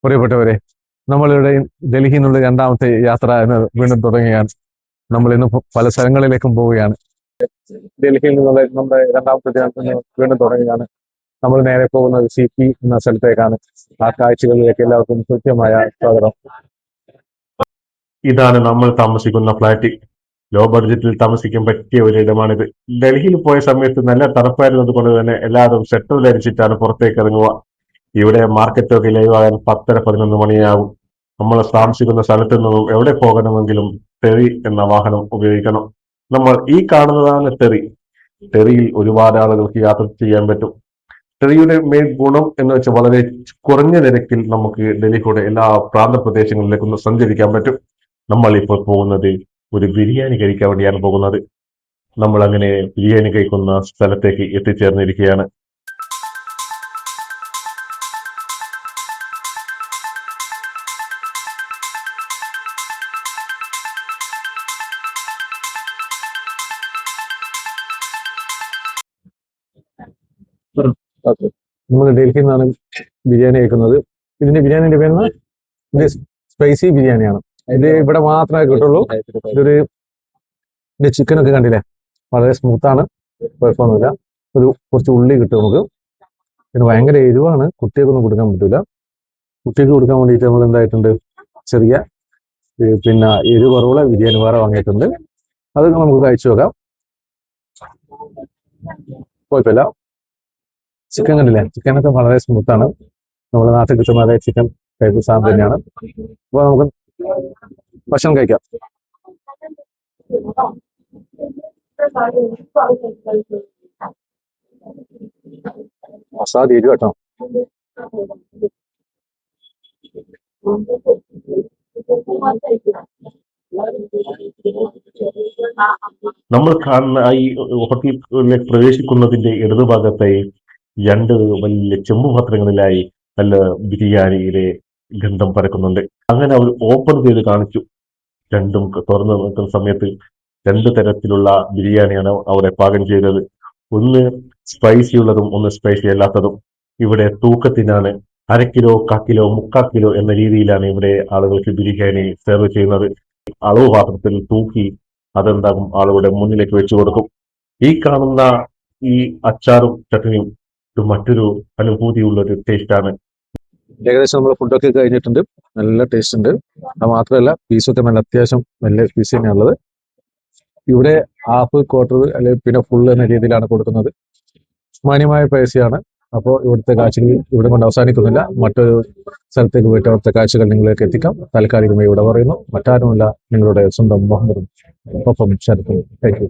പ്രിയപ്പെട്ടവരെ, നമ്മളിവിടെ ഡൽഹിയിൽ നിന്നുള്ള രണ്ടാമത്തെ യാത്ര വീണ്ടും തുടങ്ങുകയാണ്. നമ്മൾ ഇന്ന് പല സ്ഥലങ്ങളിലേക്കും പോവുകയാണ്. ഡൽഹിയിൽ നിന്നുള്ള നമ്മുടെ രണ്ടാമത്തെ ദിനം വീണ്ടും തുടങ്ങുകയാണ്. നമ്മൾ നേരെ പോകുന്നത് സിപി എന്ന സ്ഥലത്തേക്കാണ്. ആ കാഴ്ചകളിലേക്ക് എല്ലാവർക്കും കൃത്യമായ സ്വാഗതം. ഇതാണ് നമ്മൾ താമസിക്കുന്ന ഫ്ലാറ്റ്. ലോ ബഡ്ജറ്റിൽ താമസിക്കാൻ പറ്റിയ ഒരിടമാണിത്. ഡൽഹിയിൽ പോയ സമയത്ത് നല്ല തണുപ്പായിരുന്നത് കൊണ്ട് തന്നെ എല്ലാവരും സെറ്റർ ധരിച്ചിട്ടാണ് പുറത്തേക്ക് ഇറങ്ങുക. ഇവിടെ മാർക്കറ്റൊക്കെ ലൈവാകാൻ 10:30-11 മണിയാകും. നമ്മൾ താമസിക്കുന്ന സ്ഥലത്ത് നിന്നും എവിടെ പോകണമെങ്കിലും ടെറി എന്ന വാഹനം ഉപയോഗിക്കണം. നമ്മൾ ഈ കാണുന്നതാണ് ടെറി. ടെറിയിൽ ഒരുപാട് ആളുകൾക്ക് യാത്ര ചെയ്യാൻ പറ്റും. ടെറിയുടെ മെയിൻ ഗുണം എന്ന് വെച്ചാൽ വളരെ കുറഞ്ഞ നിരക്കിൽ നമുക്ക് ഡൽഹിയുടെ എല്ലാ പ്രാന്തപ്രദേശങ്ങളിലേക്കും സഞ്ചരിക്കാൻ പറ്റും. നമ്മൾ ഇപ്പോൾ പോകുന്നത് ഒരു ബിരിയാണി കഴിക്കാൻ വേണ്ടിയാണ് പോകുന്നത്. നമ്മൾ അങ്ങനെ ബിരിയാണി കഴിക്കുന്ന സ്ഥലത്തേക്ക് എത്തിച്ചേർന്നിരിക്കുകയാണ്. നമ്മൾ ഡൽഹിയിൽ നിന്നാണ് ബിരിയാണി കഴിക്കുന്നത്. ഇതിന്റെ ബിരിയാണിന്റെ പേര് ഇത് സ്പൈസി ബിരിയാണിയാണ്. ഇത് ഇവിടെ മാത്രമേ കിട്ടുള്ളൂ. ഇതൊരു ചിക്കനൊക്കെ കണ്ടില്ലേ, വളരെ സ്മൂത്താണ്, കുഴപ്പമൊന്നുമില്ല. കുറച്ച് ഉള്ളി കിട്ടും നമുക്ക്. പിന്നെ ഭയങ്കര എരിവാണ്, കുട്ടികൾക്കൊന്നും കൊടുക്കാൻ പറ്റില്ല. കുട്ടികൾക്ക് കൊടുക്കാൻ വേണ്ടിയിട്ട് നമ്മൾ എന്തായിട്ടുണ്ട്, ചെറിയ പിന്നെ എരിവ് കുറവുള്ള ബിരിയാണി വേറെ വാങ്ങിയിട്ടുണ്ട്. അത് നമുക്ക് കഴിച്ചു നോക്കാം, കുഴപ്പമില്ല. ചിക്കൻ കണ്ടില്ലേ, ചിക്കനൊക്കെ വളരെ സ്മൂത്താണ്. നമ്മുടെ നാട്ടിൽ കിട്ടുന്ന അതേ ചിക്കൻ ടൈപ്പ് സാധനം തന്നെയാണ്. അപ്പോൾ നമുക്ക് ഭക്ഷണം കഴിക്കാം. മസാല എരിവ് കേട്ടോ. നമ്മൾ കാണുന്ന ഈ ഹോട്ടലിലേക്ക് പ്രവേശിക്കുന്നതിന്റെ ഇടതുഭാഗത്തായി 2 വലിയ ചെമ്പു പാത്രങ്ങളിലായി നല്ല ബിരിയാണിയുടെ ഗന്ധം പരക്കുന്നുണ്ട്. അങ്ങനെ അവർ ഓപ്പൺ ചെയ്ത് കാണിച്ചു. രണ്ടും തുറന്നു നിൽക്കുന്ന സമയത്ത് 2 തരത്തിലുള്ള ബിരിയാണിയാണ് അവിടെ പാകം ചെയ്തത്. ഒന്ന് സ്പൈസി ഉള്ളതും ഒന്ന് സ്പൈസി അല്ലാത്തതും. ഇവിടെ തൂക്കത്തിനാണ് 1/2 കിലോ, 1/4 കിലോ, 3/4 കിലോ എന്ന രീതിയിലാണ് ഇവിടെ ആളുകൾക്ക് ബിരിയാണി സെർവ് ചെയ്യുന്നത്. അളവ് പാത്രത്തിൽ തൂക്കി അതെന്താകും ആളുകളുടെ മുന്നിലേക്ക് വെച്ചു കൊടുക്കും. ഈ കാണുന്ന ഈ അച്ചാറും ചട്നിയും മറ്റൊരു അനുഭൂതിയുള്ള ഒരു ടേസ്റ്റ് ആണ്. ഏകദേശം നമ്മൾ ഫുഡൊക്കെ കഴിഞ്ഞിട്ടുണ്ട്. നല്ല ടേസ്റ്റ് ഉണ്ട്. അത് മാത്രമല്ല, പീസൊക്കെ നല്ല അത്യാവശ്യം വലിയ പീസ് തന്നെയാണുള്ളത്. ഇവിടെ ഹാഫ്, ക്വാർട്ടർ അല്ലെങ്കിൽ പിന്നെ ഫുൾ എന്ന രീതിയിലാണ് കൊടുക്കുന്നത്. മാന്യമായ പൈസയാണ്. അപ്പോൾ ഇവിടുത്തെ കാഴ്ചകൾ ഇവിടെ കൊണ്ട് അവസാനിക്കുന്നില്ല. മറ്റൊരു സ്ഥലത്തേക്ക് പോയിട്ട് അവിടുത്തെ കാഴ്ചകൾ നിങ്ങളിലേക്ക് എത്തിക്കാം. താൽക്കാലികമായി ഇവിടെ പറയുന്നു. മറ്റാരുമല്ല, നിങ്ങളുടെ സ്വന്തം മുഹമ്മദും ഒപ്പം ശരത്തും. Thank you.